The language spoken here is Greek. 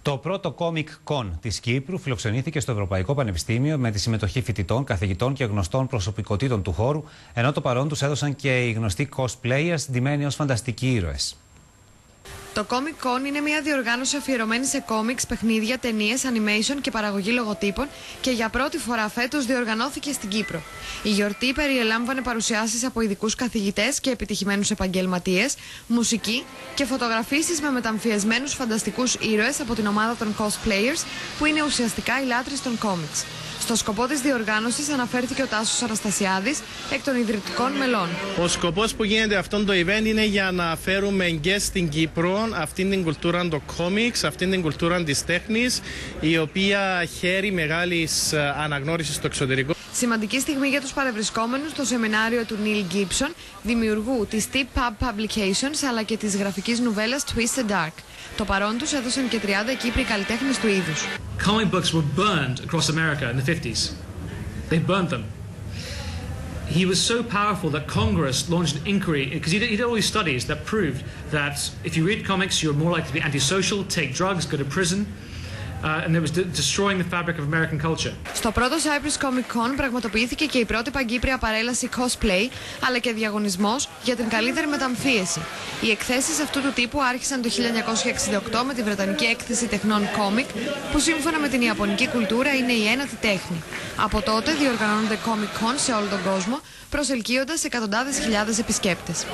Το πρώτο Comic Con της Κύπρου φιλοξενήθηκε στο Ευρωπαϊκό Πανεπιστήμιο με τη συμμετοχή φοιτητών, καθηγητών και γνωστών προσωπικότητων του χώρου, ενώ το παρόν τους έδωσαν και οι γνωστοί cosplayers ντυμένοι ως φανταστικοί ήρωες. Το Comic Con είναι μια διοργάνωση αφιερωμένη σε κόμιξ, παιχνίδια, ταινίες, animation και παραγωγή λογοτύπων και για πρώτη φορά φέτος διοργανώθηκε στην Κύπρο. Η γιορτή περιελάμβανε παρουσιάσεις από ειδικούς καθηγητές και επιτυχημένους επαγγελματίες, μουσική και φωτογραφίσεις με μεταμφιεσμένους φανταστικούς ήρωες από την ομάδα των cosplayers, που είναι ουσιαστικά οι λάτρεις των κόμιξ. Στο σκοπό της διοργάνωσης αναφέρθηκε ο Τάσος Αναστασιάδης, εκ των ιδρυτικών μελών. Ο σκοπός που γίνεται αυτό το event είναι για να φέρουμε και στην Κύπρο αυτήν την κουλτούρα των κόμιξ, αυτήν την κουλτούρα της τέχνης, η οποία χαίρει μεγάλης αναγνώρισης στο εξωτερικό. Σημαντική στιγμή για τους παρευρισκόμενους στο σεμινάριο του Neil Gibson, δημιουργού της Tip Pub Publications αλλά και της γραφικής νουβέλας Twisted Dark. Το παρόν τους έδωσαν και 30 Κύπροι καλλιτέχνες του είδους. Comic books were burned across America in the 50s. They burned them. He was so powerful that Congress launched an inquiry, because he did all these studies that proved that if you read comics, you're more likely to be antisocial, take drugs, go to prison. And it was destroying the fabric of American culture. Στο πρώτο Cyprus Comic Con πραγματοποιήθηκε και η πρώτη παγκύπρια παρέλαση cosplay, αλλά και διαγωνισμός για την καλύτερη μεταμφίεση. Οι εκθέσεις αυτού του τύπου άρχισαν το 1968 με τη Βρετανική έκθεση τεχνών Comic, που σύμφωνα με την ιαπωνική κουλτούρα είναι η ένατη τέχνη. Από τότε διοργανώνονται Comic Con σε όλο τον κόσμο, προσελκύοντας εκατοντάδες χιλιάδες επισκέπτες.